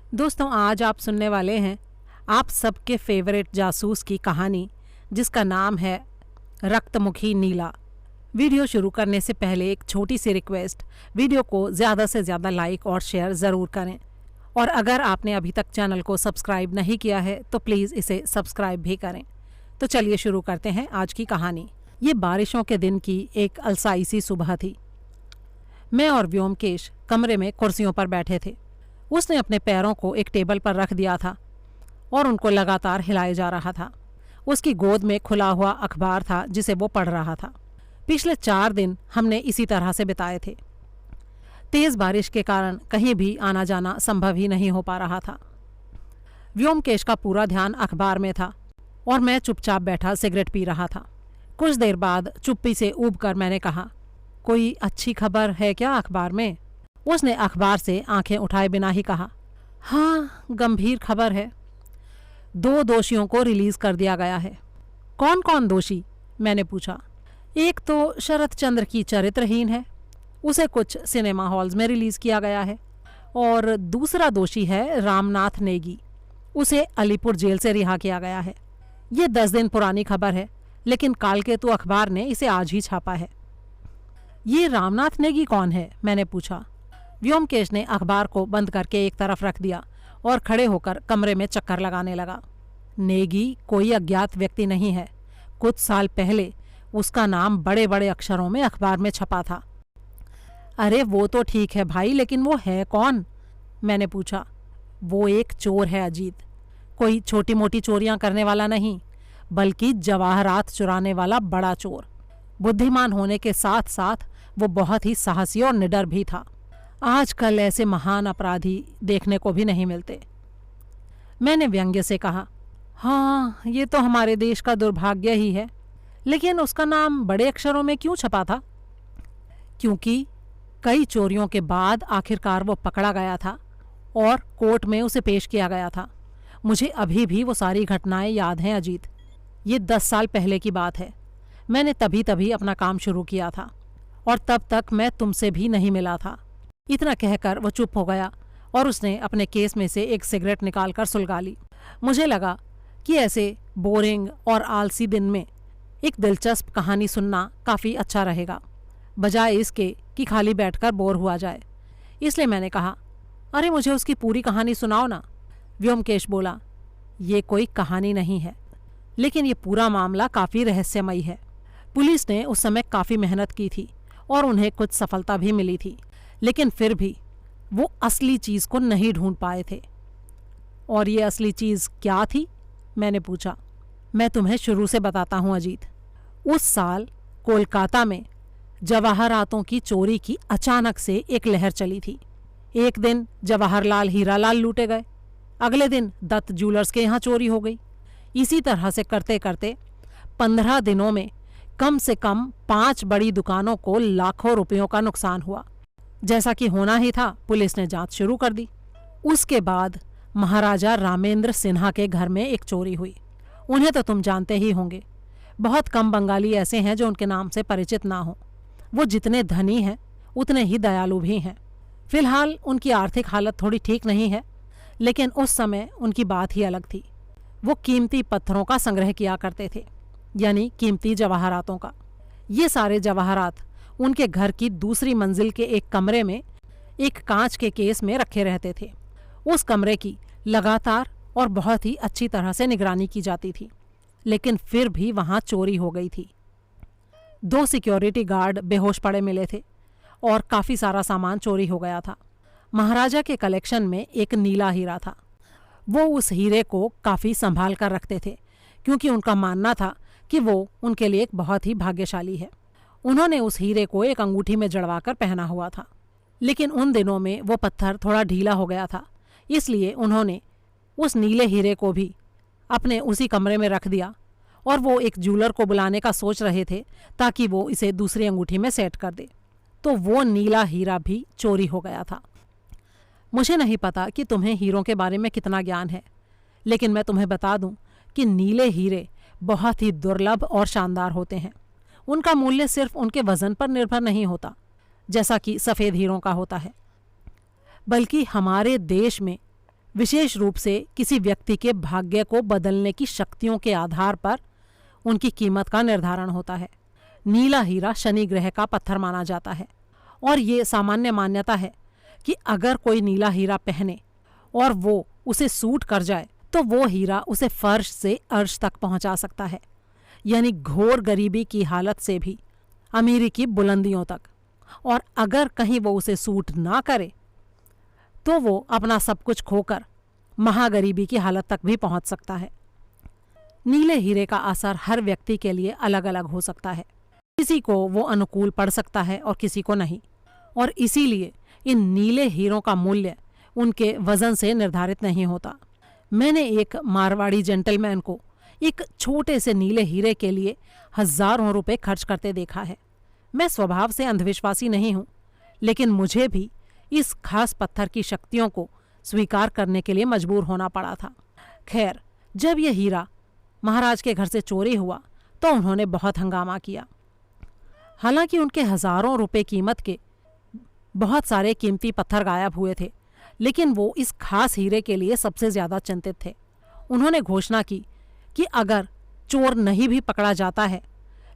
दोस्तों, आज आप सुनने वाले हैं आप सबके फेवरेट जासूस की कहानी, जिसका नाम है रक्तमुखी नीला। वीडियो शुरू करने से पहले एक छोटी सी रिक्वेस्ट, वीडियो को ज़्यादा से ज़्यादा लाइक और शेयर ज़रूर करें। और अगर आपने अभी तक चैनल को सब्सक्राइब नहीं किया है तो प्लीज़ इसे सब्सक्राइब भी करें। तो चलिए शुरू करते हैं आज की कहानी। ये बारिशों के दिन की एक अलसाई सी सुबह थी। मैं और व्योमकेश कमरे में कुर्सियों पर बैठे थे। उसने अपने पैरों को एक टेबल पर रख दिया था और उनको लगातार हिलाए जा रहा था। उसकी गोद में खुला हुआ अखबार था जिसे वो पढ़ रहा था। पिछले 4 दिन हमने इसी तरह से बिताए थे। तेज़ बारिश के कारण कहीं भी आना जाना संभव ही नहीं हो पा रहा था। व्योमकेश का पूरा ध्यान अखबार में था और मैं चुपचाप बैठा सिगरेट पी रहा था। कुछ देर बाद चुप्पी से ऊब कर मैंने कहा, कोई अच्छी खबर है क्या अखबार में? उसने अखबार से आंखें उठाए बिना ही कहा, हाँ, गंभीर खबर है। 2 दोषियों को रिलीज कर दिया गया है। कौन कौन दोषी? मैंने पूछा। एक तो शरत चंद्र की चरित्रहीन है, उसे कुछ सिनेमा हॉल्स में रिलीज किया गया है। और दूसरा दोषी है रामनाथ नेगी, उसे अलीपुर जेल से रिहा किया गया है। ये 10 दिन पुरानी खबर है, लेकिन कालकेतु अखबार ने इसे आज ही छापा है। ये रामनाथ नेगी कौन है? मैंने पूछा। व्योमकेश ने अखबार को बंद करके एक तरफ रख दिया और खड़े होकर कमरे में चक्कर लगाने लगा। नेगी कोई अज्ञात व्यक्ति नहीं है। कुछ साल पहले उसका नाम बड़े बड़े अक्षरों में अखबार में छपा था। अरे वो तो ठीक है भाई, लेकिन वो है कौन? मैंने पूछा। वो एक चोर है अजीत। कोई छोटी मोटी चोरियां करने वाला नहीं, बल्कि जवाहरात चुराने वाला बड़ा चोर। बुद्धिमान होने के साथ साथ वो बहुत ही साहसी और निडर भी था। आजकल ऐसे महान अपराधी देखने को भी नहीं मिलते। मैंने व्यंग्य से कहा, हाँ, ये तो हमारे देश का दुर्भाग्य ही है। लेकिन उसका नाम बड़े अक्षरों में क्यों छपा था? क्योंकि कई चोरियों के बाद आखिरकार वो पकड़ा गया था और कोर्ट में उसे पेश किया गया था। मुझे अभी भी वो सारी घटनाएं याद हैं अजीत। ये 10 साल पहले की बात है। मैंने तभी अपना काम शुरू किया था और तब तक मैं तुमसे भी नहीं मिला था। इतना कहकर वो चुप हो गया और उसने अपने केस में से एक सिगरेट निकालकर सुलगा ली। मुझे लगा कि ऐसे बोरिंग और आलसी दिन में एक दिलचस्प कहानी सुनना काफ़ी अच्छा रहेगा, बजाय इसके कि खाली बैठकर बोर हुआ जाए। इसलिए मैंने कहा, अरे मुझे उसकी पूरी कहानी सुनाओ ना। व्योमकेश बोला, ये कोई कहानी नहीं है, लेकिन ये पूरा मामला काफ़ी रहस्यमयी है। पुलिस ने उस समय काफ़ी मेहनत की थी और उन्हें कुछ सफलता भी मिली थी, लेकिन फिर भी वो असली चीज़ को नहीं ढूंढ पाए थे। और ये असली चीज़ क्या थी? मैंने पूछा। मैं तुम्हें शुरू से बताता हूँ अजीत। उस साल कोलकाता में जवाहरातों की चोरी की अचानक से एक लहर चली थी। एक दिन जवाहरलाल हीरालाल लूटे गए, अगले दिन दत्त ज्वेलर्स के यहाँ चोरी हो गई। इसी तरह से करते करते 15 दिनों में कम से कम 5 बड़ी दुकानों को लाखों रुपयों का नुकसान हुआ। जैसा कि होना ही था, पुलिस ने जांच शुरू कर दी। उसके बाद महाराजा रामेंद्र सिन्हा के घर में एक चोरी हुई। उन्हें तो तुम जानते ही होंगे। बहुत कम बंगाली ऐसे हैं जो उनके नाम से परिचित ना हो। वो जितने धनी हैं उतने ही दयालु भी हैं। फिलहाल उनकी आर्थिक हालत थोड़ी ठीक नहीं है, लेकिन उस समय उनकी बात ही अलग थी। वो कीमती पत्थरों का संग्रह किया करते थे, यानी कीमती जवाहरातों का। ये सारे जवाहरात उनके घर की दूसरी मंजिल के एक कमरे में एक कांच के केस में रखे रहते थे। उस कमरे की लगातार और बहुत ही अच्छी तरह से निगरानी की जाती थी, लेकिन फिर भी वहाँ चोरी हो गई थी। 2 सिक्योरिटी गार्ड बेहोश पड़े मिले थे और काफ़ी सारा सामान चोरी हो गया था। महाराजा के कलेक्शन में एक नीला हीरा था। वो उस हीरे को काफ़ी संभाल कर रखते थे, क्योंकि उनका मानना था कि वो उनके लिए एक बहुत ही भाग्यशाली है। उन्होंने उस हीरे को एक अंगूठी में जड़वा कर पहना हुआ था, लेकिन उन दिनों में वो पत्थर थोड़ा ढीला हो गया था, इसलिए उन्होंने उस नीले हीरे को भी अपने उसी कमरे में रख दिया और वो एक ज्वेलर को बुलाने का सोच रहे थे ताकि वो इसे दूसरी अंगूठी में सेट कर दे। तो वो नीला हीरा भी चोरी हो गया था। मुझे नहीं पता कि तुम्हें हीरों के बारे में कितना ज्ञान है, लेकिन मैं तुम्हें बता दूं कि नीले हीरे बहुत ही दुर्लभ और शानदार होते हैं। उनका मूल्य सिर्फ उनके वजन पर निर्भर नहीं होता, जैसा कि सफ़ेद हीरों का होता है, बल्कि हमारे देश में विशेष रूप से किसी व्यक्ति के भाग्य को बदलने की शक्तियों के आधार पर उनकी कीमत का निर्धारण होता है। नीला हीरा शनि ग्रह का पत्थर माना जाता है और ये सामान्य मान्यता है कि अगर कोई नीला हीरा पहने और वो उसे सूट कर जाए तो वो हीरा उसे फर्श से अर्श तक पहुंचा सकता है, यानी घोर गरीबी की हालत से भी अमीरी की बुलंदियों तक। और अगर कहीं वो उसे सूट ना करे तो वो अपना सब कुछ खोकर महागरीबी की हालत तक भी पहुंच सकता है। नीले हीरे का असर हर व्यक्ति के लिए अलग अलग हो सकता है। किसी को वो अनुकूल पड़ सकता है और किसी को नहीं, और इसीलिए इन नीले हीरों का मूल्य उनके वजन से निर्धारित नहीं होता। मैंने एक मारवाड़ी जेंटलमैन को एक छोटे से नीले हीरे के लिए हजारों रुपए खर्च करते देखा है। मैं स्वभाव से अंधविश्वासी नहीं हूं, लेकिन मुझे भी इस खास पत्थर की शक्तियों को स्वीकार करने के लिए मजबूर होना पड़ा था। खैर, जब यह हीरा महाराज के घर से चोरी हुआ तो उन्होंने बहुत हंगामा किया। हालांकि उनके हजारों रुपए कीमत के बहुत सारे कीमती पत्थर गायब हुए थे, लेकिन वो इस खास हीरे के लिए सबसे ज्यादा चिंतित थे। उन्होंने घोषणा की कि अगर चोर नहीं भी पकड़ा जाता है,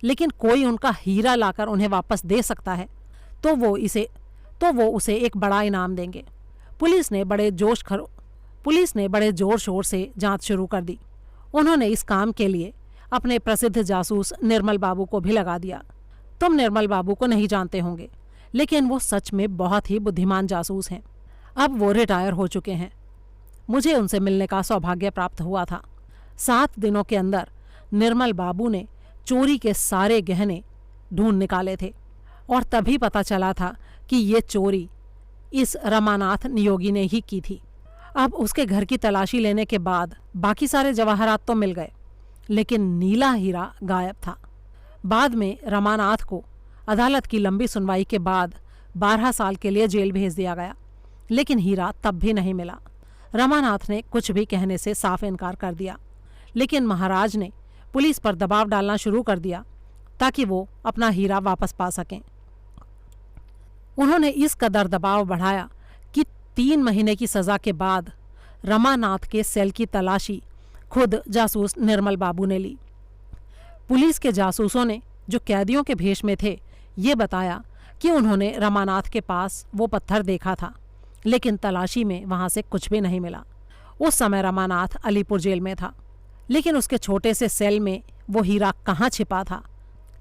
लेकिन कोई उनका हीरा लाकर उन्हें वापस दे सकता है, तो वो उसे एक बड़ा इनाम देंगे। पुलिस ने बड़े जोर शोर से जांच शुरू कर दी। उन्होंने इस काम के लिए अपने प्रसिद्ध जासूस निर्मल बाबू को भी लगा दिया। तुम निर्मल बाबू को नहीं जानते होंगे, लेकिन वो सच में बहुत ही बुद्धिमान जासूस हैं। अब वो रिटायर हो चुके हैं। मुझे उनसे मिलने का सौभाग्य प्राप्त हुआ था। 7 दिनों के अंदर निर्मल बाबू ने चोरी के सारे गहने ढूंढ निकाले थे और तभी पता चला था कि ये चोरी इस रमानाथ नियोगी ने ही की थी। अब उसके घर की तलाशी लेने के बाद बाकी सारे जवाहरात तो मिल गए, लेकिन नीला हीरा गायब था। बाद में रमानाथ को अदालत की लंबी सुनवाई के बाद 12 साल के लिए जेल भेज दिया गया, लेकिन हीरा तब भी नहीं मिला। रमानाथ ने कुछ भी कहने से साफ इनकार कर दिया, लेकिन महाराज ने पुलिस पर दबाव डालना शुरू कर दिया ताकि वो अपना हीरा वापस पा सकें। उन्होंने इस कदर दबाव बढ़ाया कि 3 महीने की सजा के बाद रमानाथ के सेल की तलाशी खुद जासूस निर्मल बाबू ने ली। पुलिस के जासूसों ने, जो कैदियों के भेष में थे, ये बताया कि उन्होंने रमानाथ के पास वो पत्थर देखा था, लेकिन तलाशी में वहां से कुछ भी नहीं मिला। उस समय रमानाथ अलीपुर जेल में था, लेकिन उसके छोटे से सेल में वो हीरा कहाँ छिपा था,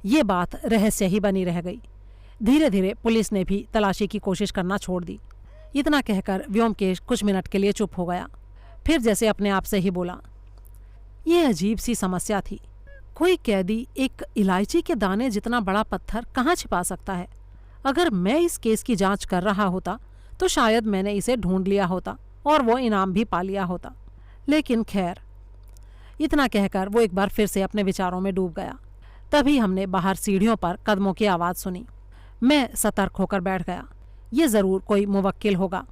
ये बात रहस्य ही बनी रह गई। धीरे धीरे पुलिस ने भी तलाशी की कोशिश करना छोड़ दी। इतना कहकर व्योमकेश कुछ मिनट के लिए चुप हो गया। फिर जैसे अपने आप से ही बोला, ये अजीब सी समस्या थी। कोई कैदी एक इलायची के दाने जितना बड़ा पत्थर कहाँ छिपा सकता है? अगर मैं इस केस की जांच कर रहा होता तो शायद मैंने इसे ढूंढ लिया होता और वो इनाम भी पा लिया होता। लेकिन खैर, इतना कहकर वो एक बार फिर से अपने विचारों में डूब गया। तभी हमने बाहर सीढ़ियों पर कदमों की आवाज़ सुनी। मैं सतर्क होकर बैठ गया। ये ज़रूर कोई मुवक्किल होगा।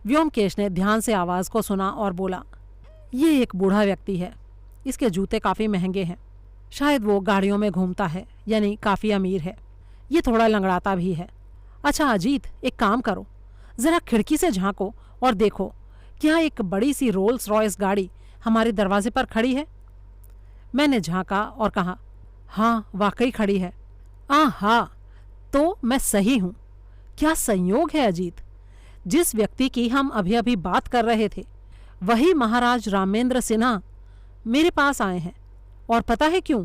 व्योमकेश ने ध्यान से आवाज़ को सुना और बोला, ये एक बूढ़ा व्यक्ति है। इसके जूते काफ़ी महंगे हैं। शायद वो गाड़ियों में घूमता है, यानी काफ़ी अमीर है। ये थोड़ा लंगड़ाता भी है। अच्छा अजीत, एक काम करो, ज़रा खिड़की से झांको और देखो, क्या एक बड़ी सी रोल्स रॉयस गाड़ी हमारे दरवाजे पर खड़ी है? मैंने झांका और कहा, हाँ वाकई खड़ी है। हाँ, तो मैं सही हूँ। क्या संयोग है अजीत, जिस व्यक्ति की हम अभी अभी बात कर रहे थे वही महाराज रामेंद्र सिन्हा मेरे पास आए हैं। और पता है क्यों?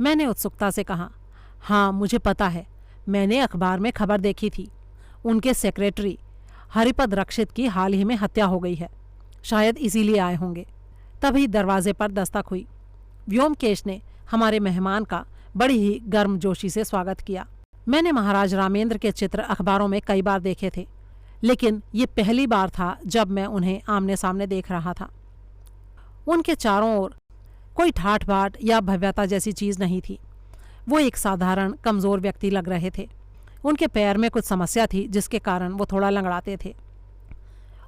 मैंने उत्सुकता से कहा, हाँ मुझे पता है, मैंने अखबार में खबर देखी थी। उनके सेक्रेटरी हरिपद रक्षित की हाल ही में हत्या हो गई है, शायद इसीलिए आए होंगे। तभी दरवाजे पर दस्तक हुई। व्योमकेश ने हमारे मेहमान का बड़ी ही गर्मजोशी से स्वागत किया। मैंने महाराज रामेंद्र के चित्र अखबारों में कई बार देखे थे, लेकिन ये पहली बार था जब मैं उन्हें आमने सामने देख रहा था। उनके चारों ओर कोई ठाठ बाट या भव्यता जैसी चीज़ नहीं थी। वो एक साधारण कमज़ोर व्यक्ति लग रहे थे। उनके पैर में कुछ समस्या थी, जिसके कारण वो थोड़ा लंगड़ाते थे।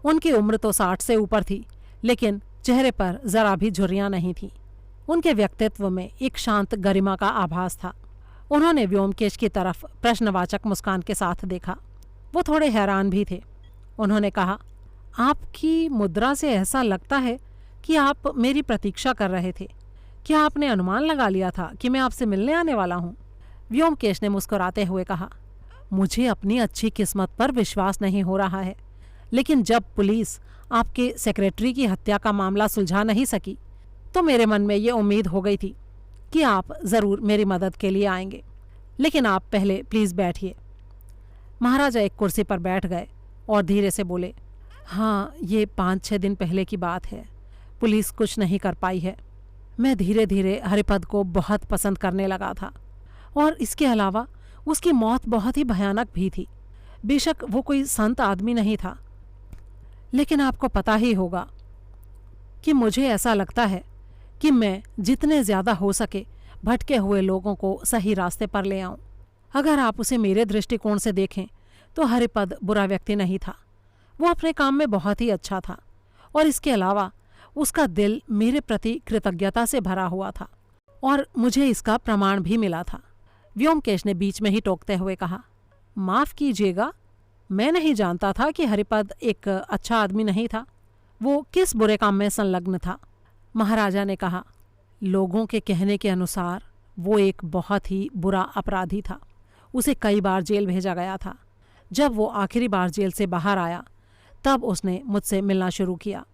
उनकी उम्र तो 60 से ऊपर थी, लेकिन चेहरे पर ज़रा भी झुर्रियाँ नहीं थीं। उनके व्यक्तित्व में एक शांत गरिमा का आभास था। उन्होंने व्योमकेश की तरफ प्रश्नवाचक मुस्कान के साथ देखा। वो थोड़े हैरान भी थे। उन्होंने कहा, आपकी मुद्रा से ऐसा लगता है कि आप मेरी प्रतीक्षा कर रहे थे। क्या आपने अनुमान लगा लिया था कि मैं आपसे मिलने आने वाला हूँ? व्योमकेश ने मुस्कुराते हुए कहा। मुझे अपनी अच्छी किस्मत पर विश्वास नहीं हो रहा है, लेकिन जब पुलिस आपके सेक्रेटरी की हत्या का मामला सुलझा नहीं सकी तो मेरे मन में ये उम्मीद हो गई थी कि आप ज़रूर मेरी मदद के लिए आएंगे। लेकिन आप पहले प्लीज़ बैठिए। महाराजा एक कुर्सी पर बैठ गए और धीरे से बोले, हाँ, ये 5-6 दिन पहले की बात है। पुलिस कुछ नहीं कर पाई है। मैं धीरे धीरे हरिपद को बहुत पसंद करने लगा था, और इसके अलावा उसकी मौत बहुत ही भयानक भी थी। बेशक वो कोई संत आदमी नहीं था, लेकिन आपको पता ही होगा कि मुझे ऐसा लगता है कि मैं जितने ज़्यादा हो सके भटके हुए लोगों को सही रास्ते पर ले आऊं। अगर आप उसे मेरे दृष्टिकोण से देखें तो हरिपद बुरा व्यक्ति नहीं था। वो अपने काम में बहुत ही अच्छा था, और इसके अलावा उसका दिल मेरे प्रति कृतज्ञता से भरा हुआ था, और मुझे इसका प्रमाण भी मिला था। व्योमकेश ने बीच में ही टोकते हुए कहा, माफ़ कीजिएगा, मैं नहीं जानता था कि हरिपद एक अच्छा आदमी नहीं था। वो किस बुरे काम में संलग्न था? महाराजा ने कहा, लोगों के कहने के अनुसार वो एक बहुत ही बुरा अपराधी था। उसे कई बार जेल भेजा गया था। जब वो आखिरी बार जेल से बाहर आया तब उसने मुझसे मिलना शुरू किया।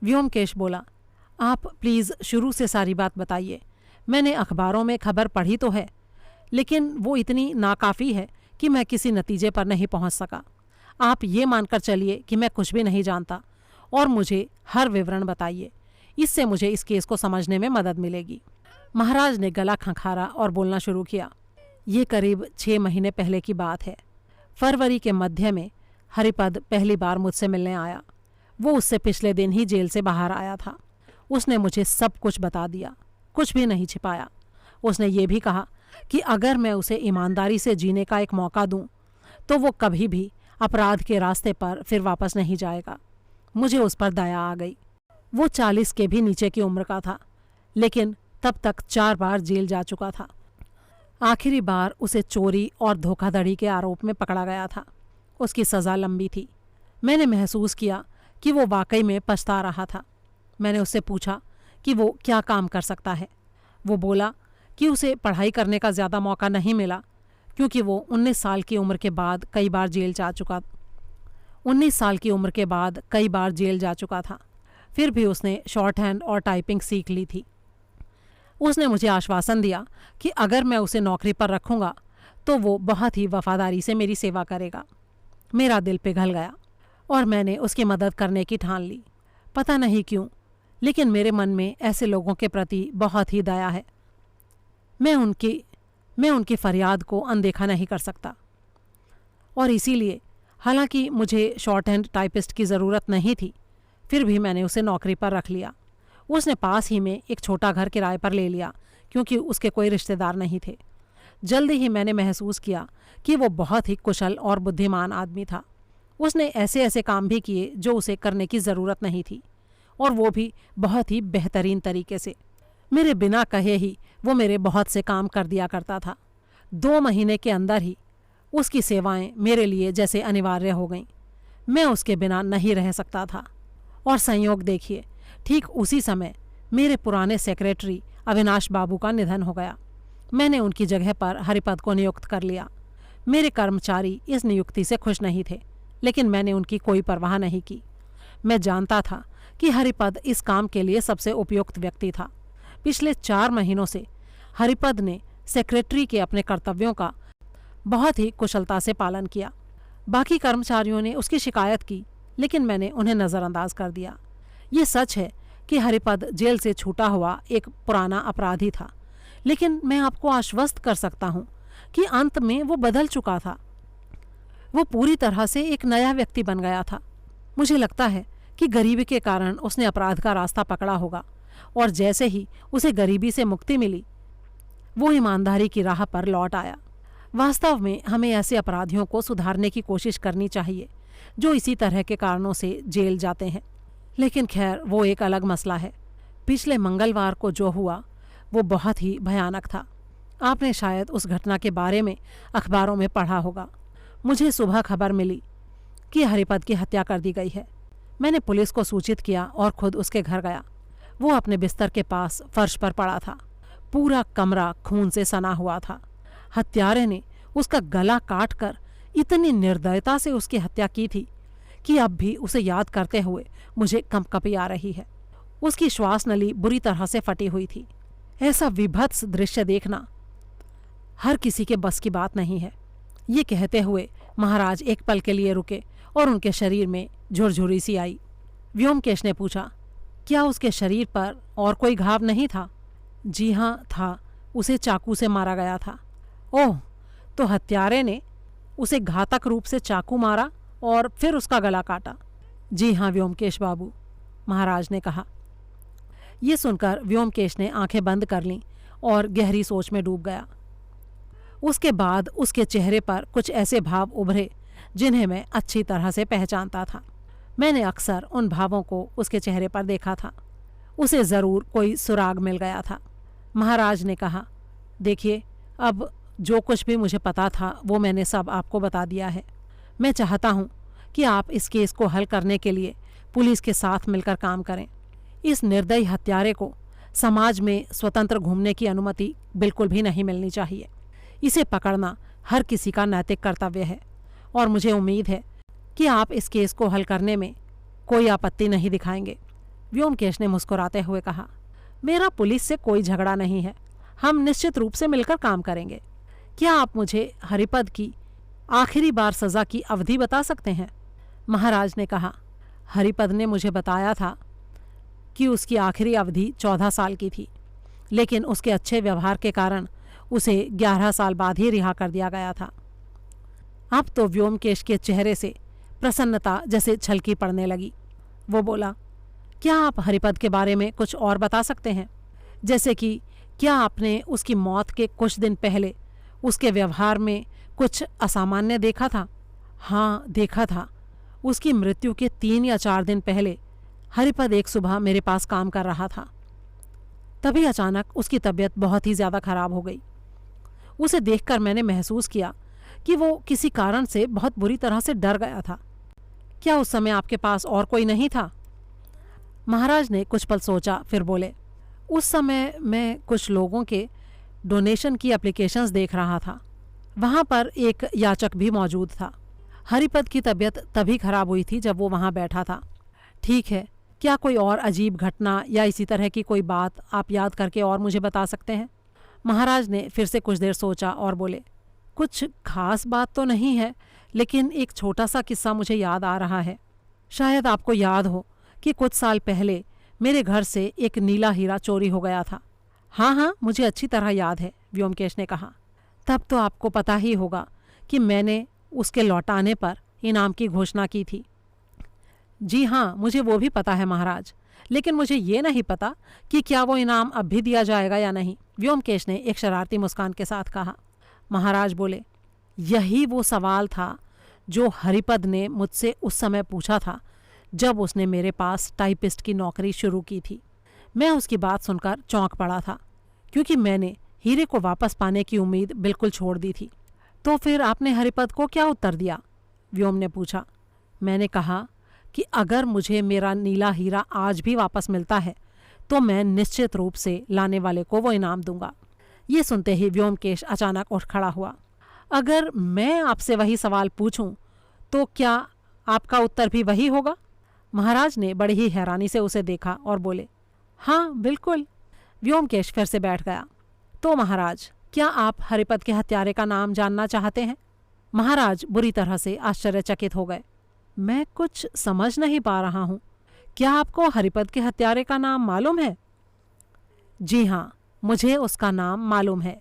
व्योमकेश बोला, आप प्लीज़ शुरू से सारी बात बताइए। मैंने अखबारों में खबर पढ़ी तो है, लेकिन वो इतनी नाकाफ़ी है कि मैं किसी नतीजे पर नहीं पहुंच सका। आप ये मानकर चलिए कि मैं कुछ भी नहीं जानता, और मुझे हर विवरण बताइए। इससे मुझे इस केस को समझने में मदद मिलेगी। महाराज ने गला खंखारा और बोलना शुरू किया। ये करीब 6 महीने पहले की बात है। फरवरी के मध्य में हरिपद पहली बार मुझसे मिलने आया। वो उससे पिछले दिन ही जेल से बाहर आया था। उसने मुझे सब कुछ बता दिया, कुछ भी नहीं छिपाया। उसने ये भी कहा कि अगर मैं उसे ईमानदारी से जीने का एक मौका दूं तो वो कभी भी अपराध के रास्ते पर फिर वापस नहीं जाएगा। मुझे उस पर दया आ गई। वो 40 के भी नीचे की उम्र का था, लेकिन तब तक 4 बार जेल जा चुका था। आखिरी बार उसे चोरी और धोखाधड़ी के आरोप में पकड़ा गया था। उसकी सज़ा लंबी थी। मैंने महसूस किया कि वो वाकई में पछता रहा था। मैंने उससे पूछा कि वो क्या काम कर सकता है। वो बोला कि उसे पढ़ाई करने का ज़्यादा मौका नहीं मिला, क्योंकि वो 19 साल की उम्र के बाद कई बार जेल जा चुका 19 साल की उम्र के बाद कई बार जेल जा चुका था। फिर भी उसने शॉर्ट हैंड और टाइपिंग सीख ली थी। उसने मुझे आश्वासन दिया कि अगर मैं उसे नौकरी पर रखूँगा तो वो बहुत ही वफादारी से मेरी सेवा करेगा। मेरा दिल पिघल गया और मैंने उसकी मदद करने की ठान ली। पता नहीं क्यों, लेकिन मेरे मन में ऐसे लोगों के प्रति बहुत ही दया है। मैं उनकी फरियाद को अनदेखा नहीं कर सकता, और इसीलिए हालांकि मुझे शॉर्ट हैंड टाइपिस्ट की ज़रूरत नहीं थी, फिर भी मैंने उसे नौकरी पर रख लिया। उसने पास ही में एक छोटा घर किराए पर ले लिया, क्योंकि उसके कोई रिश्तेदार नहीं थे। जल्दी ही मैंने महसूस किया कि वो बहुत ही कुशल और बुद्धिमान आदमी था। उसने ऐसे ऐसे काम भी किए जो उसे करने की ज़रूरत नहीं थी, और वो भी बहुत ही बेहतरीन तरीके से। मेरे बिना कहे ही वो मेरे बहुत से काम कर दिया करता था। 2 महीने के अंदर ही उसकी सेवाएं मेरे लिए जैसे अनिवार्य हो गईं। मैं उसके बिना नहीं रह सकता था। और संयोग देखिए, ठीक उसी समय मेरे पुराने सेक्रेटरी अविनाश बाबू का निधन हो गया। मैंने उनकी जगह पर हरिपद को नियुक्त कर लिया। मेरे कर्मचारी इस नियुक्ति से खुश नहीं थे, लेकिन मैंने उनकी कोई परवाह नहीं की। मैं जानता था कि हरिपद इस काम के लिए सबसे उपयुक्त व्यक्ति था। पिछले 4 महीनों से हरिपद ने सेक्रेटरी के अपने कर्तव्यों का बहुत ही कुशलता से पालन किया। बाकी कर्मचारियों ने उसकी शिकायत की, लेकिन मैंने उन्हें नज़रअंदाज कर दिया। ये सच है कि हरिपद जेल से छूटा हुआ एक पुराना अपराधी था, लेकिन मैं आपको आश्वस्त कर सकता हूँ कि अंत में वो बदल चुका था। वो पूरी तरह से एक नया व्यक्ति बन गया था। मुझे लगता है कि गरीबी के कारण उसने अपराध का रास्ता पकड़ा होगा, और जैसे ही उसे गरीबी से मुक्ति मिली वो ईमानदारी की राह पर लौट आया। वास्तव में हमें ऐसे अपराधियों को सुधारने की कोशिश करनी चाहिए जो इसी तरह के कारणों से जेल जाते हैं। लेकिन खैर, वो एक अलग मसला है। पिछले मंगलवार को जो हुआ वो बहुत ही भयानक था। आपने शायद उस घटना के बारे में अखबारों में पढ़ा होगा। मुझे सुबह खबर मिली कि हरिपद की हत्या कर दी गई है। मैंने पुलिस को सूचित किया और खुद उसके घर गया। वो अपने बिस्तर के पास फर्श पर पड़ा था। पूरा कमरा खून से सना हुआ था। हत्यारे ने उसका गला काटकर इतनी निर्दयता से उसकी हत्या की थी कि अब भी उसे याद करते हुए मुझे कंपकपी आ रही है। उसकी श्वास नली बुरी तरह से फटी हुई थी। ऐसा विभत्स दृश्य देखना हर किसी के बस की बात नहीं है। ये कहते हुए महाराज एक पल के लिए रुके और उनके शरीर में झुरझुरी सी आई। व्योमकेश ने पूछा, क्या उसके शरीर पर और कोई घाव नहीं था? जी हाँ था, उसे चाकू से मारा गया था। ओह, तो हत्यारे ने उसे घातक रूप से चाकू मारा और फिर उसका गला काटा? जी हाँ व्योमकेश बाबू, महाराज ने कहा। ये सुनकर व्योमकेश ने आंखें बंद कर लीं और गहरी सोच में डूब गया। उसके बाद उसके चेहरे पर कुछ ऐसे भाव उभरे जिन्हें मैं अच्छी तरह से पहचानता था। मैंने अक्सर उन भावों को उसके चेहरे पर देखा था। उसे ज़रूर कोई सुराग मिल गया था। महाराज ने कहा, देखिए, अब जो कुछ भी मुझे पता था वो मैंने सब आपको बता दिया है। मैं चाहता हूँ कि आप इस केस को हल करने के लिए पुलिस के साथ मिलकर काम करें। इस निर्दयी हत्यारे को समाज में स्वतंत्र घूमने की अनुमति बिल्कुल भी नहीं मिलनी चाहिए। इसे पकड़ना हर किसी का नैतिक कर्तव्य है और मुझे उम्मीद है कि आप इस केस को हल करने में कोई आपत्ति नहीं दिखाएंगे। व्योमकेश ने मुस्कुराते हुए कहा, मेरा पुलिस से कोई झगड़ा नहीं है। हम निश्चित रूप से मिलकर काम करेंगे। क्या आप मुझे हरिपद की आखिरी बार सज़ा की अवधि बता सकते हैं? महाराज ने कहा, हरिपद ने मुझे बताया था कि उसकी आखिरी अवधि 14 साल की थी, लेकिन उसके अच्छे व्यवहार के कारण उसे 11 साल बाद ही रिहा कर दिया गया था। अब तो व्योमकेश के चेहरे से प्रसन्नता जैसे छलकी पड़ने लगी। वो बोला, क्या आप हरिपद के बारे में कुछ और बता सकते हैं? जैसे कि क्या आपने उसकी मौत के कुछ दिन पहले उसके व्यवहार में कुछ असामान्य देखा था? हाँ, देखा था। उसकी मृत्यु के 3 या 4 दिन पहले हरिपद एक सुबह मेरे पास काम कर रहा था। तभी अचानक उसकी तबीयत बहुत ही ज़्यादा खराब हो गई। उसे देखकर मैंने महसूस किया कि वो किसी कारण से बहुत बुरी तरह से डर गया था। क्या उस समय आपके पास और कोई नहीं था? महाराज ने कुछ पल सोचा, फिर बोले, उस समय मैं कुछ लोगों के डोनेशन की एप्लीकेशंस देख रहा था। वहाँ पर एक याचक भी मौजूद था। हरिपद की तबीयत तभी खराब हुई थी जब वो वहाँ बैठा था। ठीक है, क्या कोई और अजीब घटना या इसी तरह की कोई बात आप याद करके और मुझे बता सकते हैं? महाराज ने फिर से कुछ देर सोचा और बोले, कुछ खास बात तो नहीं है, लेकिन एक छोटा सा किस्सा मुझे याद आ रहा है। शायद आपको याद हो कि कुछ साल पहले मेरे घर से एक नीला हीरा चोरी हो गया था। हाँ हाँ, मुझे अच्छी तरह याद है, व्योमकेश ने कहा। तब तो आपको पता ही होगा कि मैंने उसके लौटाने पर इनाम की घोषणा की थी। जी हाँ, मुझे वो भी पता है महाराज, लेकिन मुझे ये नहीं पता कि क्या वो इनाम अब भी दिया जाएगा या नहीं, व्योमकेश ने एक शरारती मुस्कान के साथ कहा। महाराज बोले, यही वो सवाल था जो हरिपद ने मुझसे उस समय पूछा था जब उसने मेरे पास टाइपिस्ट की नौकरी शुरू की थी। मैं उसकी बात सुनकर चौंक पड़ा था, क्योंकि मैंने हीरे को वापस पाने की उम्मीद बिल्कुल छोड़ दी थी। तो फिर आपने हरिपद को क्या उत्तर दिया? व्योम ने पूछा। मैंने कहा कि अगर मुझे मेरा नीला हीरा आज भी वापस मिलता है तो मैं निश्चित रूप से लाने वाले को वो इनाम दूंगा। ये सुनते ही व्योमकेश अचानक उठ खड़ा हुआ। अगर मैं आपसे वही सवाल पूछूं तो क्या आपका उत्तर भी वही होगा? महाराज ने बड़ी ही हैरानी से उसे देखा और बोले, हाँ बिल्कुल। व्योमकेश फिर से बैठ गया। तो महाराज, क्या आप हरिपद के हत्यारे का नाम जानना चाहते हैं? महाराज बुरी तरह से आश्चर्यचकित हो गए। मैं कुछ समझ नहीं पा रहा हूँ। क्या आपको हरिपद के हत्यारे का नाम मालूम है? जी हाँ, मुझे उसका नाम मालूम है,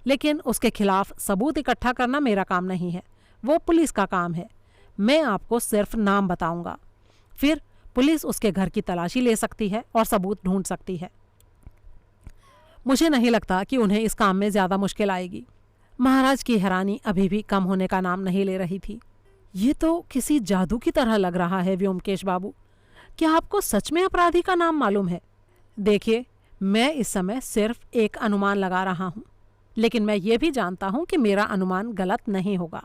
लेकिन उसके खिलाफ सबूत इकट्ठा करना मेरा काम नहीं है, वो पुलिस का काम है। मैं आपको सिर्फ नाम बताऊंगा, फिर पुलिस उसके घर की तलाशी ले सकती है और सबूत ढूंढ सकती है। मुझे नहीं लगता कि उन्हें इस काम में ज़्यादा मुश्किल आएगी। महाराज की हैरानी अभी भी कम होने का नाम नहीं ले रही थी। ये तो किसी जादू की तरह लग रहा है व्योमकेश बाबू। क्या आपको सच में अपराधी का नाम मालूम है? देखिए, मैं इस समय सिर्फ एक अनुमान लगा रहा हूँ, लेकिन मैं ये भी जानता हूँ कि मेरा अनुमान गलत नहीं होगा।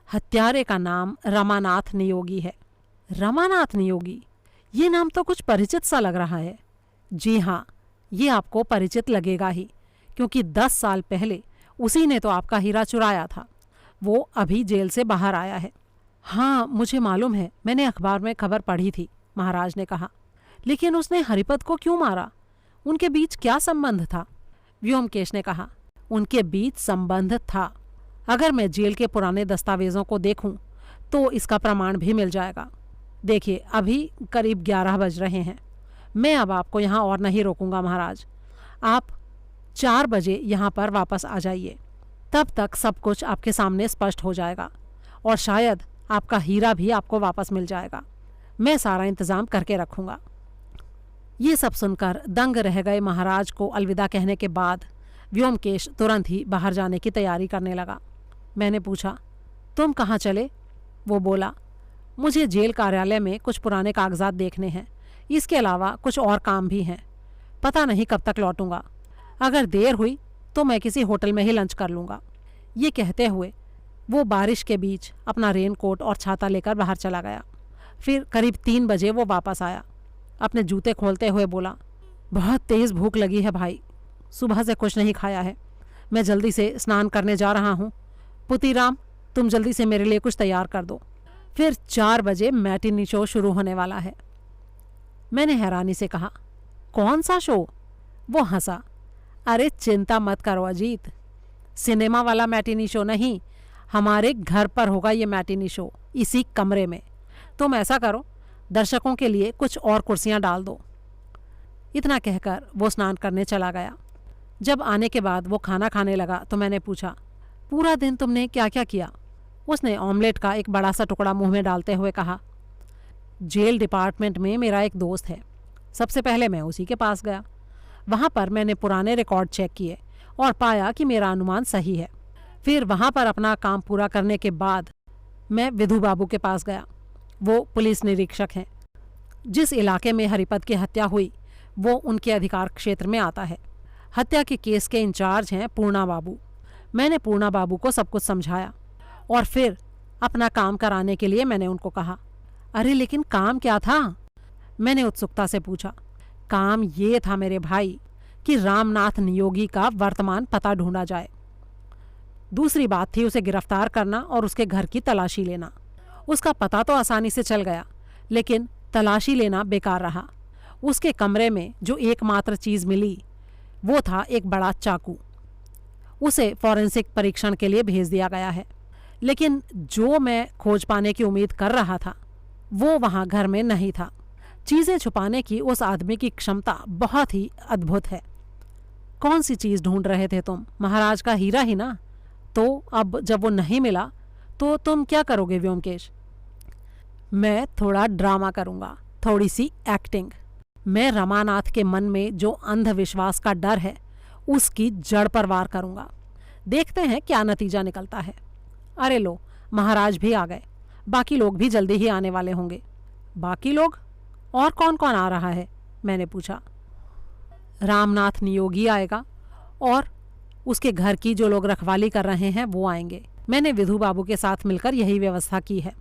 हत्यारे का नाम रमानाथ नियोगी है। रमानाथ नियोगी? ये नाम तो कुछ परिचित सा लग रहा है। जी हाँ, ये आपको परिचित लगेगा ही, क्योंकि 10 साल पहले उसी ने तो आपका हीरा चुराया था। वो अभी जेल से बाहर आया है। हाँ, मुझे मालूम है, मैंने अखबार में खबर पढ़ी थी, महाराज ने कहा। लेकिन उसने हरिपद को क्यों मारा? उनके बीच क्या संबंध था? व्योमकेश ने कहा। उनके बीच संबंध था। अगर मैं जेल के पुराने दस्तावेजों को देखूं तो इसका प्रमाण भी मिल जाएगा। देखिए, अभी करीब 11 बज रहे हैं। मैं अब आपको यहाँ और नहीं रोकूंगा महाराज। आप 4 बजे यहाँ पर वापस आ जाइए। तब तक सब कुछ आपके सामने स्पष्ट हो जाएगा और शायद आपका हीरा भी आपको वापस मिल जाएगा। मैं सारा इंतज़ाम करके रखूँगा। ये सब सुनकर दंग रह गए महाराज को अलविदा कहने के बाद व्योमकेश तुरंत ही बाहर जाने की तैयारी करने लगा। मैंने पूछा, तुम कहाँ चले? वो बोला, मुझे जेल कार्यालय में कुछ पुराने कागजात देखने हैं। इसके अलावा कुछ और काम भी हैं। पता नहीं कब तक लौटूंगा। अगर देर हुई तो मैं किसी होटल में ही लंच कर लूँगा। ये कहते हुए वो बारिश के बीच अपना रेनकोट और छाता लेकर बाहर चला गया। फिर करीब 3 बजे वो वापस आया। अपने जूते खोलते हुए बोला, बहुत तेज़ भूख लगी है भाई। सुबह से कुछ नहीं खाया है। मैं जल्दी से स्नान करने जा रहा हूँ। पुतीराम, तुम जल्दी से मेरे लिए कुछ तैयार कर दो। फिर 4 बजे मैटिनी शो शुरू होने वाला है। मैंने हैरानी से कहा, कौन सा शो? वो हंसा। अरे चिंता मत करो अजीत, सिनेमा वाला मैटिनी शो नहीं, हमारे घर पर होगा ये मैटिनी शो, इसी कमरे में। तुम ऐसा करो, दर्शकों के लिए कुछ और कुर्सियां डाल दो। इतना कहकर वो स्नान करने चला गया। जब आने के बाद वो खाना खाने लगा तो मैंने पूछा, पूरा दिन तुमने क्या क्या किया? उसने ऑमलेट का एक बड़ा सा टुकड़ा मुंह में डालते हुए कहा, जेल डिपार्टमेंट में मेरा एक दोस्त है। सबसे पहले मैं उसी के पास गया। वहाँ पर मैंने पुराने रिकॉर्ड चेक किए और पाया कि मेरा अनुमान सही है। फिर वहाँ पर अपना काम पूरा करने के बाद मैं विधु बाबू के पास गया। वो पुलिस निरीक्षक हैं। जिस इलाके में हरिपद की हत्या हुई वो उनके अधिकार क्षेत्र में आता है। हत्या के केस के इंचार्ज हैं पूर्णा बाबू। मैंने पूर्णा बाबू को सब कुछ समझाया और फिर अपना काम कराने के लिए मैंने उनको कहा। अरे लेकिन काम क्या था? मैंने उत्सुकता से पूछा। काम ये था मेरे भाई कि रामनाथ नियोगी का वर्तमान पता ढूंढा जाए। दूसरी बात थी उसे गिरफ्तार करना और उसके घर की तलाशी लेना। उसका पता तो आसानी से चल गया, लेकिन तलाशी लेना बेकार रहा। उसके कमरे में जो एकमात्र चीज़ मिली वो था एक बड़ा चाकू। उसे फॉरेंसिक परीक्षण के लिए भेज दिया गया है, लेकिन जो मैं खोज पाने की उम्मीद कर रहा था वो वहाँ घर में नहीं था। चीज़ें छुपाने की उस आदमी की क्षमता बहुत ही अद्भुत है। कौन सी चीज़ ढूंढ रहे थे तुम? महाराज का हीरा ही ना? तो अब जब वो नहीं मिला तो तुम क्या करोगे व्योमकेश? मैं थोड़ा ड्रामा करूँगा, थोड़ी सी एक्टिंग। मैं रमानाथ के मन में जो अंधविश्वास का डर है उसकी जड़ पर वार करूँगा। देखते हैं क्या नतीजा निकलता है। अरे लो, महाराज भी आ गए। बाकी लोग भी जल्दी ही आने वाले होंगे। बाकी लोग? और कौन कौन आ रहा है? मैंने पूछा। रामनाथ नियोगी आएगा और उसके घर की जो लोग रखवाली कर रहे हैं वो आएंगे। मैंने विधु बाबू के साथ मिलकर यही व्यवस्था की है।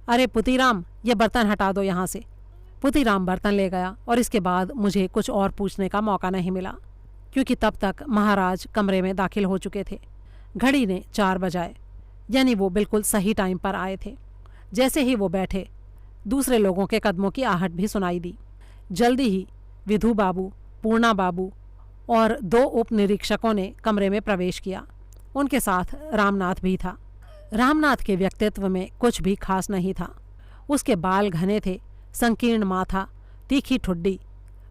अरे पुतीराम, ये बर्तन हटा दो यहाँ से। पुतीराम बर्तन ले गया और इसके बाद मुझे कुछ और पूछने का मौका नहीं मिला, क्योंकि तब तक महाराज कमरे में दाखिल हो चुके थे। घड़ी ने 4 बजाए, यानी वो बिल्कुल सही टाइम पर आए थे। जैसे ही वो बैठे दूसरे लोगों के कदमों की आहट भी सुनाई दी। जल्दी ही विधु बाबू, पूर्णा बाबू और 2 उप निरीक्षकों ने कमरे में प्रवेश किया। उनके साथ रामनाथ भी था। रामनाथ के व्यक्तित्व में कुछ भी खास नहीं था। उसके बाल घने थे, संकीर्ण माथा, तीखी ठुड्डी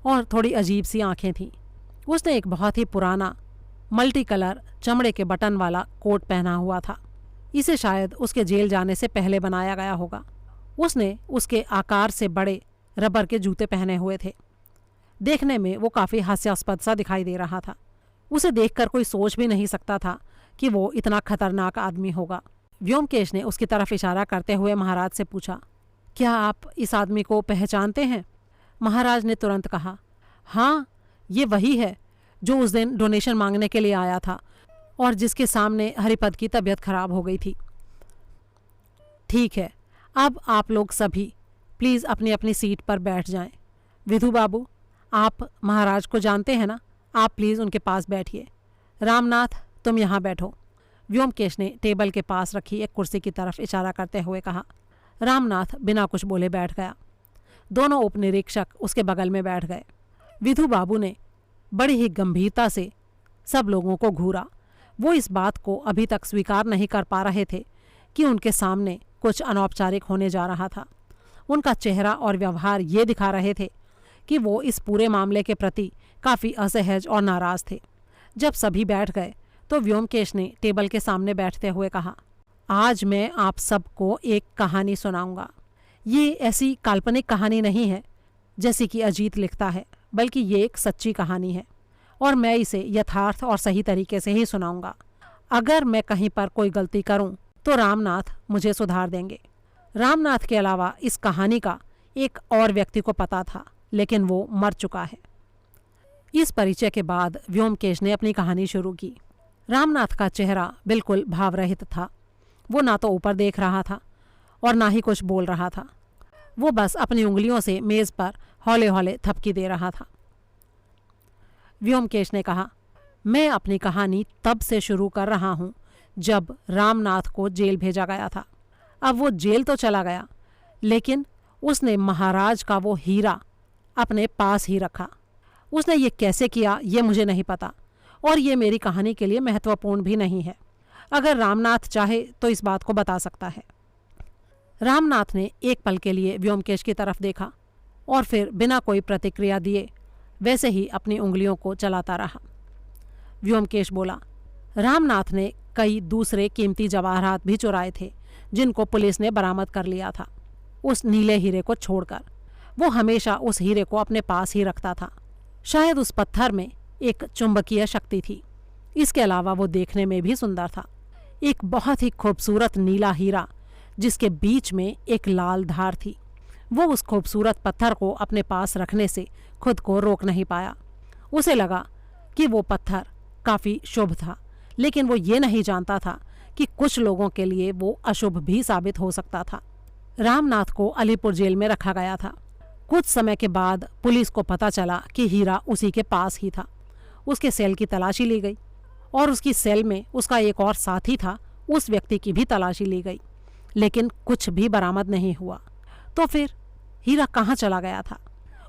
और थोड़ी अजीब सी आंखें थीं। उसने एक बहुत ही पुराना मल्टी कलर चमड़े के बटन वाला कोट पहना हुआ था। इसे शायद उसके जेल जाने से पहले बनाया गया होगा। उसने उसके आकार से बड़े रबर के जूते पहने हुए थे। देखने में वो काफ़ी हास्यास्पद सा दिखाई दे रहा था। उसे देखकर कोई सोच भी नहीं सकता था कि वो इतना खतरनाक आदमी होगा। व्योमकेश ने उसकी तरफ इशारा करते हुए महाराज से पूछा, क्या आप इस आदमी को पहचानते हैं? महाराज ने तुरंत कहा, हाँ, ये वही है जो उस दिन डोनेशन मांगने के लिए आया था और जिसके सामने हरिपद की तबीयत खराब हो गई थी। ठीक है, अब आप लोग सभी प्लीज़ अपनी अपनी सीट पर बैठ जाएं। विधु बाबू, आप महाराज को जानते हैं ना, आप प्लीज़ उनके पास बैठिए। रामनाथ, तुम यहाँ बैठो। व्योमकेश ने टेबल के पास रखी एक कुर्सी की तरफ इशारा करते हुए कहा। रामनाथ बिना कुछ बोले बैठ गया। दोनों उपनिरीक्षक उसके बगल में बैठ गए। विधु बाबू ने बड़ी ही गंभीरता से सब लोगों को घूरा। वो इस बात को अभी तक स्वीकार नहीं कर पा रहे थे कि उनके सामने कुछ अनौपचारिक होने जा रहा था। उनका चेहरा और व्यवहार ये दिखा रहे थे कि वो इस पूरे मामले के प्रति काफ़ी असहज और नाराज़ थे। जब सभी बैठ गए तो व्योमकेश ने टेबल के सामने बैठते हुए कहा, आज मैं आप सबको एक कहानी सुनाऊंगा। ये ऐसी काल्पनिक कहानी नहीं है जैसी कि अजीत लिखता है, बल्कि ये एक सच्ची कहानी है और मैं इसे यथार्थ और सही तरीके से ही सुनाऊंगा। अगर मैं कहीं पर कोई गलती करूं तो रामनाथ मुझे सुधार देंगे। रामनाथ के अलावा इस कहानी का एक और व्यक्ति को पता था, लेकिन वो मर चुका है। इस परिचय के बाद व्योमकेश ने अपनी कहानी शुरू की। रामनाथ का चेहरा बिल्कुल भावरहित था। वो ना तो ऊपर देख रहा था और ना ही कुछ बोल रहा था। वो बस अपनी उंगलियों से मेज़ पर हौले हौले थपकी दे रहा था। व्योमकेश ने कहा, मैं अपनी कहानी तब से शुरू कर रहा हूँ जब रामनाथ को जेल भेजा गया था। अब वो जेल तो चला गया, लेकिन उसने महाराज का वो हीरा अपने पास ही रखा। उसने ये कैसे किया ये मुझे नहीं पता और ये मेरी कहानी के लिए महत्वपूर्ण भी नहीं है। अगर रामनाथ चाहे तो इस बात को बता सकता है। रामनाथ ने एक पल के लिए व्योमकेश की तरफ देखा और फिर बिना कोई प्रतिक्रिया दिए वैसे ही अपनी उंगलियों को चलाता रहा। व्योमकेश बोला, रामनाथ ने कई दूसरे कीमती जवाहरात भी चुराए थे जिनको पुलिस ने बरामद कर लिया था। उस नीले हीरे को छोड़कर वो हमेशा उस हीरे को अपने पास ही रखता था। शायद उस पत्थर में एक चुंबकीय शक्ति थी। इसके अलावा वो देखने में भी सुंदर था। एक बहुत ही खूबसूरत नीला हीरा जिसके बीच में एक लाल धार थी। वो उस खूबसूरत पत्थर को अपने पास रखने से खुद को रोक नहीं पाया। उसे लगा कि वो पत्थर काफ़ी शुभ था, लेकिन वो ये नहीं जानता था कि कुछ लोगों के लिए वो अशुभ भी साबित हो सकता था। रामनाथ को अलीपुर जेल में रखा गया था। कुछ समय के बाद पुलिस को पता चला कि हीरा उसी के पास ही था। उसके सेल की तलाशी ली गई और उसकी सेल में उसका एक और साथी था, उस व्यक्ति की भी तलाशी ली गई, लेकिन कुछ भी बरामद नहीं हुआ। तो फिर हीरा कहाँ चला गया था?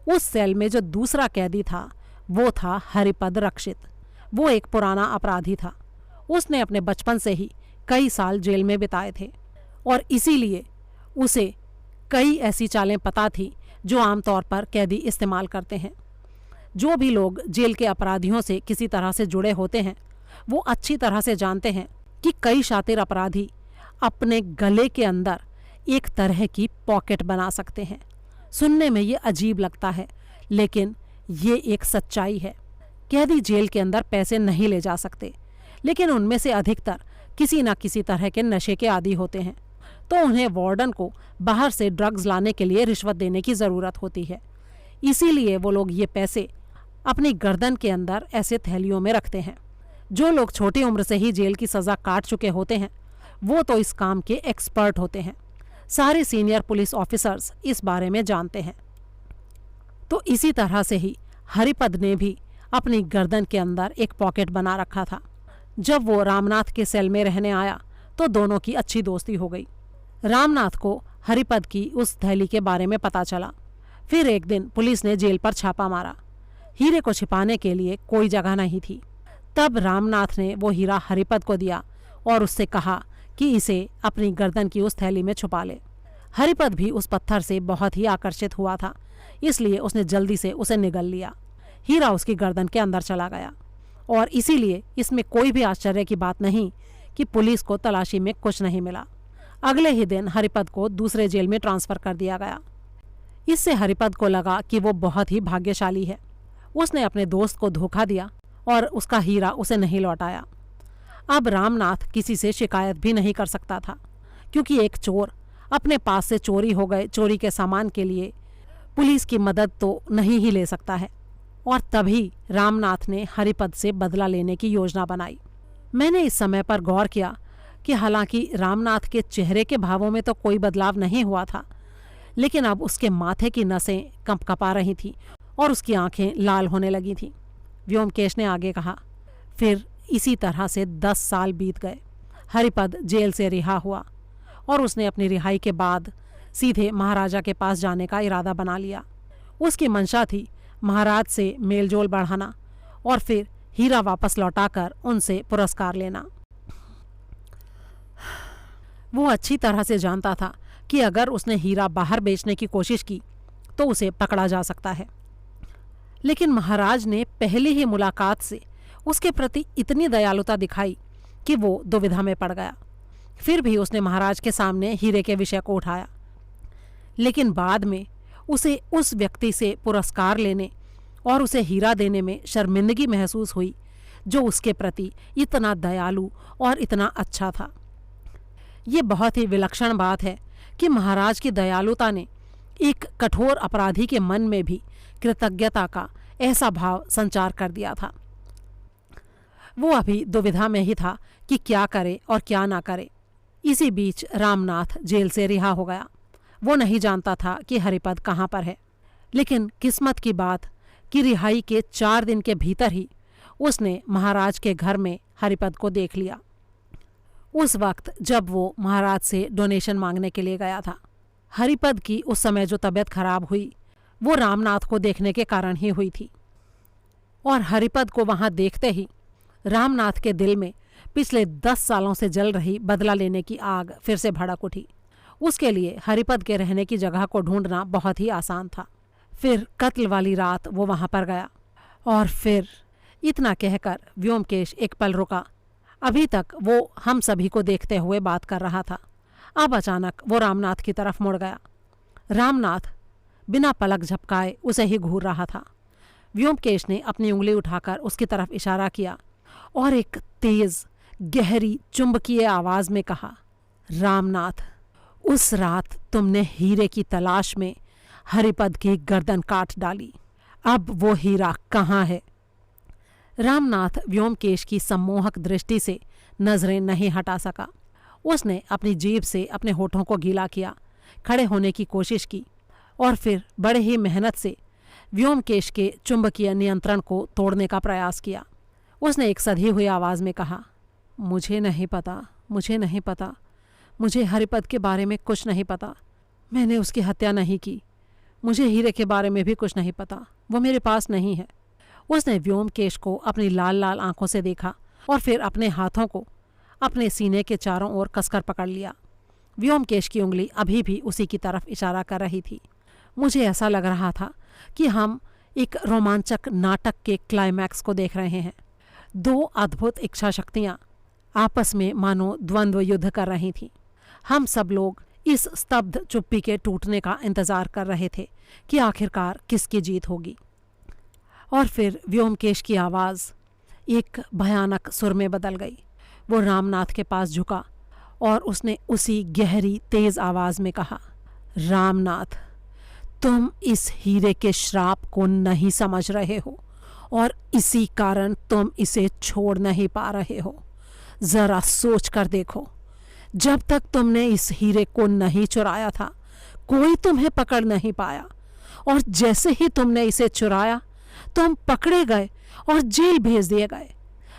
उस सेल में जो दूसरा कैदी था वो था हरिपद रक्षित। वो एक पुराना अपराधी था। उसने अपने बचपन से ही कई साल जेल में बिताए थे और इसीलिए उसे कई ऐसी चालें पता थी जो आमतौर पर कैदी इस्तेमाल करते हैं। जो भी लोग जेल के अपराधियों से किसी तरह से जुड़े होते हैं वो अच्छी तरह से जानते हैं कि कई शातिर अपराधी अपने गले के अंदर एक तरह की पॉकेट बना सकते हैं। सुनने में ये अजीब लगता है, लेकिन ये एक सच्चाई है। कैदी जेल के अंदर पैसे नहीं ले जा सकते, लेकिन उनमें से अधिकतर किसी न किसी तरह के नशे के आदी होते हैं, तो उन्हें वार्डन को बाहर से ड्रग्स लाने के लिए रिश्वत देने की ज़रूरत होती है। इसीलिए वो लोग ये पैसे अपनी गर्दन के अंदर ऐसे थैलियों में रखते हैं। जो लोग छोटी उम्र से ही जेल की सज़ा काट चुके होते हैं वो तो इस काम के एक्सपर्ट होते हैं। सारे सीनियर पुलिस ऑफिसर्स इस बारे में जानते हैं। तो इसी तरह से ही हरिपद ने भी अपनी गर्दन के अंदर एक पॉकेट बना रखा था। जब वो रामनाथ के सेल में रहने आया तो दोनों की अच्छी दोस्ती हो गई। रामनाथ को हरिपद की उस थैली के बारे में पता चला। फिर एक दिन पुलिस ने जेल पर छापा मारा। हीरे को छिपाने के लिए कोई जगह नहीं थी। तब रामनाथ ने वो हीरा हरिपद को दिया और उससे कहा कि इसे अपनी गर्दन की उस थैली में छुपा ले। हरिपद भी उस पत्थर से बहुत ही आकर्षित हुआ था, इसलिए उसने जल्दी से उसे निगल लिया। हीरा उसकी गर्दन के अंदर चला गया और इसीलिए इसमें कोई भी आश्चर्य की बात नहीं कि पुलिस को तलाशी में कुछ नहीं मिला। अगले ही दिन हरिपद को दूसरे जेल में ट्रांसफ़र कर दिया गया। इससे हरिपद को लगा कि वो बहुत ही भाग्यशाली है। उसने अपने दोस्त को धोखा दिया और उसका हीरा उसे नहीं लौटाया। अब रामनाथ किसी से शिकायत भी नहीं कर सकता था, क्योंकि एक चोर अपने पास से चोरी हो गए चोरी के सामान के लिए पुलिस की मदद तो नहीं ही ले सकता है। और तभी रामनाथ ने हरिपद से बदला लेने की योजना बनाई। मैंने इस समय पर गौर किया कि हालांकि रामनाथ के चेहरे के भावों में तो कोई बदलाव नहीं हुआ था, लेकिन अब उसके माथे की नसें कंपकपा रही थीं और उसकी आंखें लाल होने लगी थीं। व्योमकेश ने आगे कहा, फिर इसी तरह से 10 साल बीत गए। हरिपद जेल से रिहा हुआ और उसने अपनी रिहाई के बाद सीधे महाराजा के पास जाने का इरादा बना लिया। उसकी मंशा थी महाराज से मेलजोल बढ़ाना और फिर हीरा वापस लौटाकर उनसे पुरस्कार लेना। वो अच्छी तरह से जानता था कि अगर उसने हीरा बाहर बेचने की कोशिश की तो उसे पकड़ा जा सकता है। लेकिन महाराज ने पहली ही मुलाकात से उसके प्रति इतनी दयालुता दिखाई कि वो दुविधा में पड़ गया। फिर भी उसने महाराज के सामने हीरे के विषय को उठाया, लेकिन बाद में उसे उस व्यक्ति से पुरस्कार लेने और उसे हीरा देने में शर्मिंदगी महसूस हुई जो उसके प्रति इतना दयालु और इतना अच्छा था। ये बहुत ही विलक्षण बात है कि महाराज की दयालुता ने एक कठोर अपराधी के मन में भी कृतज्ञता का ऐसा भाव संचार कर दिया था। वो अभी दुविधा में ही था कि क्या करे और क्या ना करे। इसी बीच रामनाथ जेल से रिहा हो गया। वो नहीं जानता था कि हरिपद कहाँ पर है, लेकिन किस्मत की बात कि रिहाई के 4 दिन के भीतर ही उसने महाराज के घर में हरिपद को देख लिया। उस वक्त जब वो महाराज से डोनेशन मांगने के लिए गया था। हरिपद की उस समय जो तबीयत खराब हुई वो रामनाथ को देखने के कारण ही हुई थी, और हरिपद को वहां देखते ही रामनाथ के दिल में पिछले 10 सालों से जल रही बदला लेने की आग फिर से भड़क उठी। उसके लिए हरिपद के रहने की जगह को ढूंढना बहुत ही आसान था। फिर कत्ल वाली रात वो वहां पर गया और फिर इतना कहकर व्योमकेश एक पल रुका। अभी तक वो हम सभी को देखते हुए बात कर रहा था। अब अचानक वो रामनाथ की तरफ मुड़ गया। रामनाथ बिना पलक झपकाए उसे ही घूर रहा था। व्योमकेश ने अपनी उंगली उठाकर उसकी तरफ इशारा किया और एक तेज गहरी चुंबकीय आवाज में कहा, रामनाथ, उस रात तुमने हीरे की तलाश में हरिपद की गर्दन काट डाली। अब वो हीरा कहाँ है? रामनाथ व्योमकेश की सम्मोहक दृष्टि से नजरें नहीं हटा सका। उसने अपनी जीभ से अपने होठों को गीला किया, खड़े होने की कोशिश की और फिर बड़े ही मेहनत से व्योमकेश के चुंबकीय नियंत्रण को तोड़ने का प्रयास किया। उसने एक सधी हुई आवाज़ में कहा, मुझे नहीं पता, मुझे नहीं पता, मुझे हरिपद के बारे में कुछ नहीं पता। मैंने उसकी हत्या नहीं की। मुझे हीरे के बारे में भी कुछ नहीं पता, वो मेरे पास नहीं है। उसने व्योमकेश को अपनी लाल लाल आंखों से देखा और फिर अपने हाथों को अपने सीने के चारों ओर कसकर पकड़ लिया। व्योमकेश की उंगली अभी भी उसी की तरफ इशारा कर रही थी। मुझे ऐसा लग रहा था कि हम एक रोमांचक नाटक के क्लाइमैक्स को देख रहे हैं। 2 अद्भुत इच्छा शक्तियां आपस में मानो द्वंद्व युद्ध कर रही थीं। हम सब लोग इस स्तब्ध चुप्पी के टूटने का इंतजार कर रहे थे कि आखिरकार किसकी जीत होगी। और फिर व्योमकेश की आवाज़ एक भयानक सुर में बदल गई। वो रामनाथ के पास झुका और उसने उसी गहरी तेज आवाज़ में कहा, रामनाथ, तुम इस हीरे के श्राप को नहीं समझ रहे हो और इसी कारण तुम इसे छोड़ नहीं पा रहे हो। ज़रा सोच कर देखो, जब तक तुमने इस हीरे को नहीं चुराया था कोई तुम्हें पकड़ नहीं पाया, और जैसे ही तुमने इसे चुराया तुम पकड़े गए और जेल भेज दिए गए।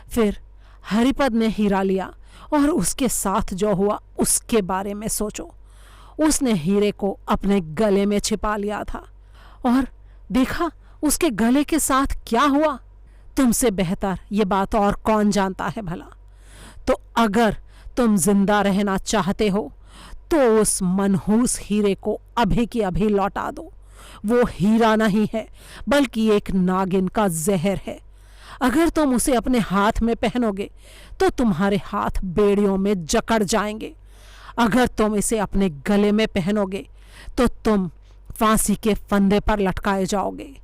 फिर हरिपद ने हीरा लिया और उसके साथ जो हुआ उसके बारे में सोचो। उसने हीरे को अपने गले में छिपा लिया था और देखा उसके गले के साथ क्या हुआ। तुमसे बेहतर ये बात और कौन जानता है भला। तो अगर तुम जिंदा रहना चाहते हो तो उस मनहूस हीरे को अभी की अभी लौटा दो। वो हीरा नहीं है बल्कि एक नागिन का जहर है। अगर तुम उसे अपने हाथ में पहनोगे तो तुम्हारे हाथ बेड़ियों में जकड़ जाएंगे। अगर तुम इसे अपने गले में पहनोगे तो तुम फांसी के फंदे पर लटकाए जाओगे।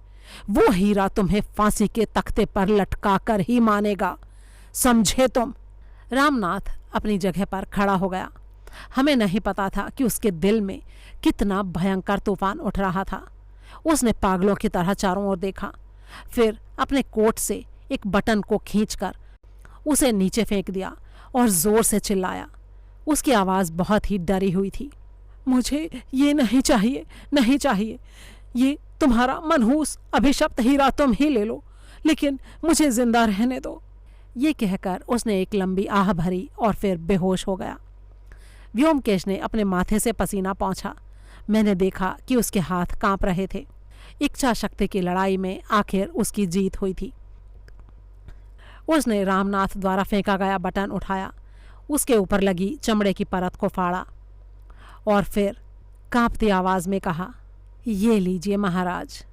वो हीरा तुम्हें फांसी के तख्ते पर लटका कर ही मानेगा, समझे तुम? रामनाथ अपनी जगह पर खड़ा हो गया। हमें नहीं पता था कि उसके दिल में कितना भयंकर तूफान उठ रहा था। उसने पागलों की तरह चारों ओर देखा, फिर अपने कोट से एक बटन को खींचकर उसे नीचे फेंक दिया और जोर से चिल्लाया। उसकी आवाज़ बहुत ही डरी हुई थी। मुझे ये नहीं चाहिए, नहीं चाहिए। ये तुम्हारा मनहूस अभिशप्त हीरा तुम ही ले लो, लेकिन मुझे जिंदा रहने दो। ये कहकर उसने एक लंबी आह भरी और फिर बेहोश हो गया। व्योमकेश ने अपने माथे से पसीना पोंछा। मैंने देखा कि उसके हाथ कांप रहे थे। इच्छा शक्ति की लड़ाई में आखिर उसकी जीत हुई थी। उसने रामनाथ द्वारा फेंका गया बटन उठाया, उसके ऊपर लगी चमड़े की परत को फाड़ा और फिर कांपती आवाज में कहा, ये लीजिए महाराज,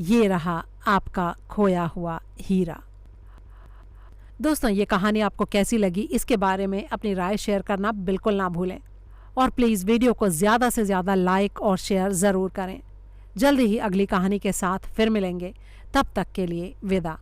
ये रहा आपका खोया हुआ हीरा। दोस्तों, ये कहानी आपको कैसी लगी इसके बारे में अपनी राय शेयर करना बिल्कुल ना भूलें और प्लीज़ वीडियो को ज़्यादा से ज़्यादा लाइक और शेयर ज़रूर करें। जल्दी ही अगली कहानी के साथ फिर मिलेंगे, तब तक के लिए विदा।